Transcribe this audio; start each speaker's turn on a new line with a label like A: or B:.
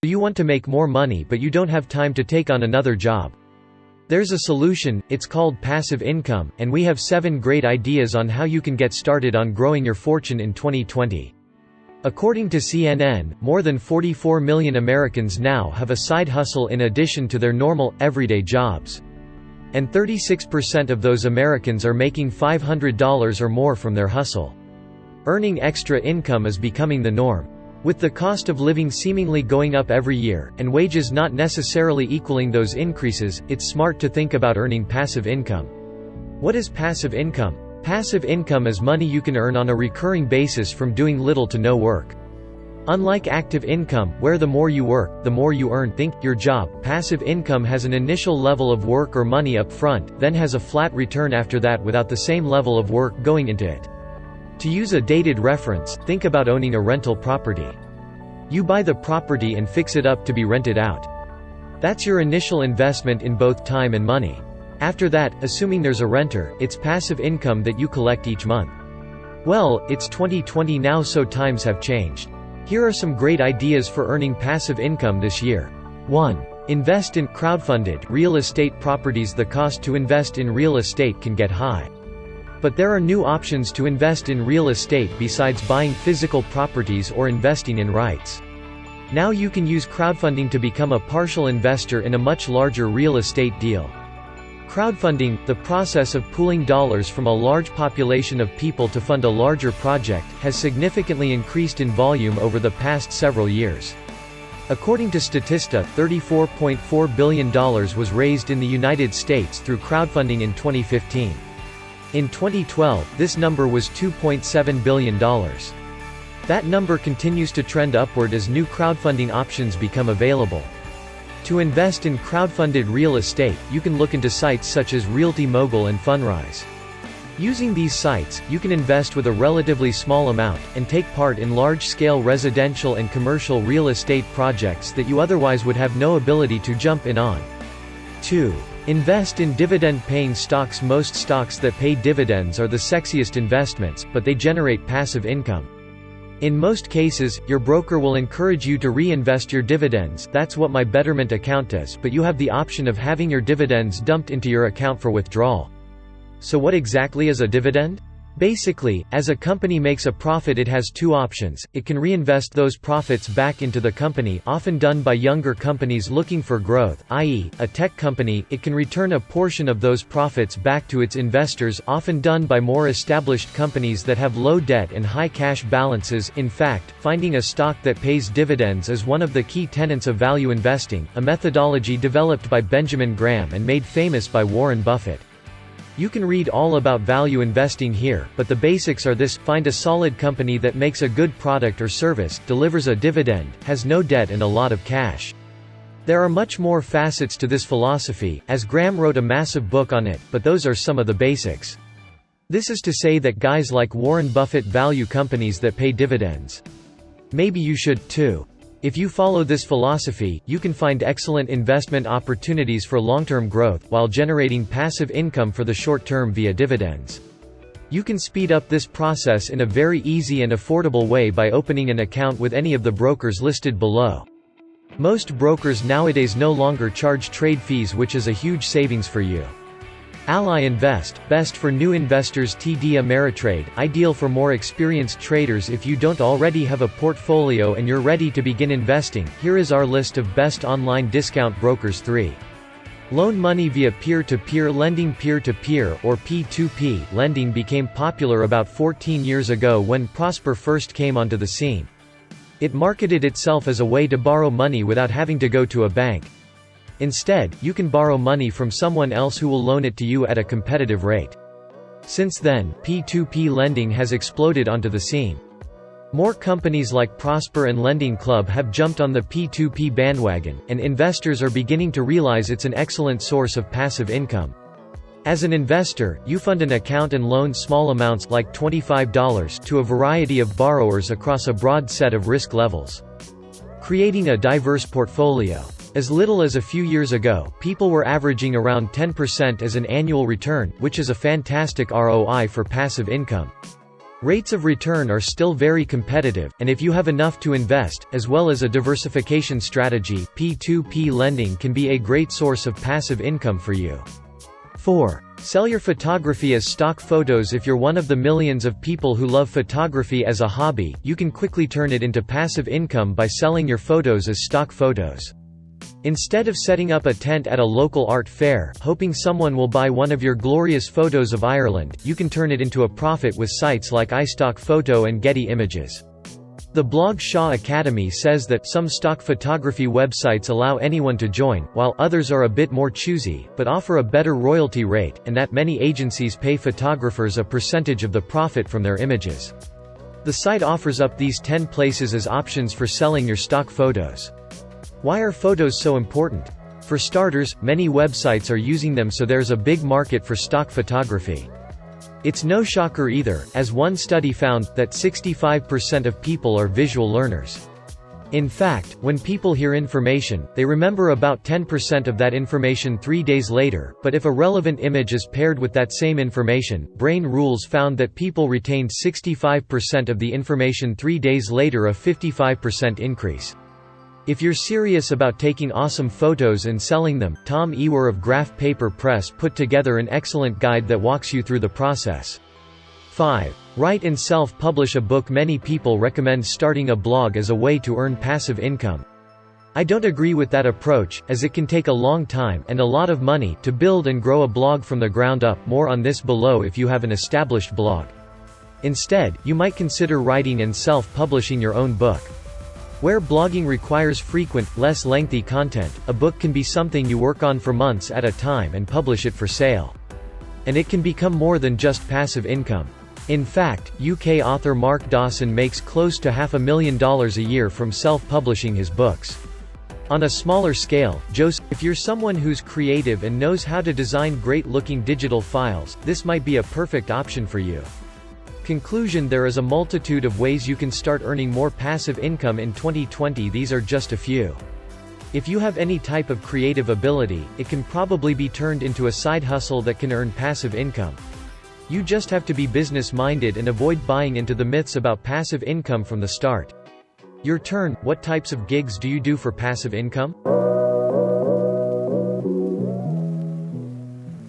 A: You want to make more money but you don't have time to take on another job. There's a solution, it's called passive income, and we have 7 great ideas on how you can get started on growing your fortune in 2020. According to CNN, more than 44 million Americans now have a side hustle in addition to their normal, everyday jobs. And 36% of those Americans are making $500 or more from their hustle. Earning extra income is becoming the norm. With the cost of living seemingly going up every year, and wages not necessarily equaling those increases, it's smart to think about earning passive income. What is passive income? Passive income is money you can earn on a recurring basis from doing little to no work. Unlike active income, where the more you work, the more you earn, think, your job, passive income has an initial level of work or money up front, then has a flat return after that without the same level of work going into it. To use a dated reference, think about owning a rental property. You buy the property and fix it up to be rented out. That's your initial investment in both time and money. After that, assuming there's a renter, it's passive income that you collect each month. Well, it's 2020 now, so times have changed. Here are some great ideas for earning passive income this year. 1. Invest in crowdfunded real estate properties. The cost to invest in real estate can get high. But there are new options to invest in real estate besides buying physical properties or investing in REITs. Now you can use crowdfunding to become a partial investor in a much larger real estate deal. Crowdfunding, the process of pooling dollars from a large population of people to fund a larger project, has significantly increased in volume over the past several years. According to Statista, $34.4 billion was raised in the United States through crowdfunding in 2015. In 2012, this number was $2.7 billion. That number continues to trend upward as new crowdfunding options become available. To invest in crowdfunded real estate, you can look into sites such as Realty Mogul and Fundrise. Using these sites, you can invest with a relatively small amount, and take part in large-scale residential and commercial real estate projects that you otherwise would have no ability to jump in on. 2. Invest in dividend-paying stocks. Most stocks that pay dividends are the sexiest investments, but they generate passive income. In most cases, your broker will encourage you to reinvest your dividends. That's what my Betterment account does, but you have the option of having your dividends dumped into your account for withdrawal. So what exactly is a dividend? Basically, as a company makes a profit, it has 2 options. It can reinvest those profits back into the company, often done by younger companies looking for growth, i.e., a tech company. It can return a portion of those profits back to its investors, often done by more established companies that have low debt and high cash balances. In fact, finding a stock that pays dividends is one of the key tenets of value investing, a methodology developed by Benjamin Graham and made famous by Warren Buffett. You can read all about value investing here, but the basics are this: find a solid company that makes a good product or service, delivers a dividend, has no debt and a lot of cash. There are much more facets to this philosophy, as Graham wrote a massive book on it, but those are some of the basics. This is to say that guys like Warren Buffett value companies that pay dividends. Maybe you should, too. If you follow this philosophy, you can find excellent investment opportunities for long-term growth, while generating passive income for the short term via dividends. You can speed up this process in a very easy and affordable way by opening an account with any of the brokers listed below. Most brokers nowadays no longer charge trade fees, which is a huge savings for you. Ally Invest, best for new investors. TD Ameritrade, ideal for more experienced traders. If you don't already have a portfolio and you're ready to begin investing, here is our list of best online discount brokers. 3. Loan money via peer-to-peer lending. Peer-to-peer, or P2P, lending became popular about 14 years ago when Prosper first came onto the scene. It marketed itself as a way to borrow money without having to go to a bank. Instead, you can borrow money from someone else who will loan it to you at a competitive rate. Since then, P2P lending has exploded onto the scene. More companies like Prosper and Lending Club have jumped on the P2P bandwagon, and investors are beginning to realize it's an excellent source of passive income. As an investor, you fund an account and loan small amounts, like $25, to a variety of borrowers across a broad set of risk levels, creating a diverse portfolio. As little as a few years ago, people were averaging around 10% as an annual return, which is a fantastic ROI for passive income. Rates of return are still very competitive, and if you have enough to invest, as well as a diversification strategy, P2P lending can be a great source of passive income for you. 4. Sell your photography as stock photos. If you're one of the millions of people who love photography as a hobby, you can quickly turn it into passive income by selling your photos as stock photos. Instead of setting up a tent at a local art fair, hoping someone will buy one of your glorious photos of Ireland, you can turn it into a profit with sites like iStock Photo and Getty Images. The blog Shaw Academy says that some stock photography websites allow anyone to join, while others are a bit more choosy, but offer a better royalty rate, and that many agencies pay photographers a percentage of the profit from their images. The site offers up these 10 places as options for selling your stock photos. Why are photos so important? For starters, many websites are using them, so there's a big market for stock photography. It's no shocker either, as one study found, that 65% of people are visual learners. In fact, when people hear information, they remember about 10% of that information 3 days later, but if a relevant image is paired with that same information, Brain Rules found that people retained 65% of the information 3 days later, a 55% increase. If you're serious about taking awesome photos and selling them, Tom Ewer of Graph Paper Press put together an excellent guide that walks you through the process. 5. Write and self-publish a book. Many people recommend starting a blog as a way to earn passive income. I don't agree with that approach, as it can take a long time and a lot of money to build and grow a blog from the ground up. More on this below if you have an established blog. Instead, you might consider writing and self-publishing your own book. Where blogging requires frequent, less lengthy content, a book can be something you work on for months at a time and publish it for sale. And it can become more than just passive income. In fact, UK author Mark Dawson makes close to $500,000 a year from self-publishing his books. On a smaller scale, if you're someone who's creative and knows how to design great-looking digital files, this might be a perfect option for you. Conclusion: there is a multitude of ways you can start earning more passive income in 2020. These are just a few. If you have any type of creative ability, it can probably be turned into a side hustle that can earn passive income. You just have to be business-minded and avoid buying into the myths about passive income from the start. Your turn: what types of gigs do you do for passive income?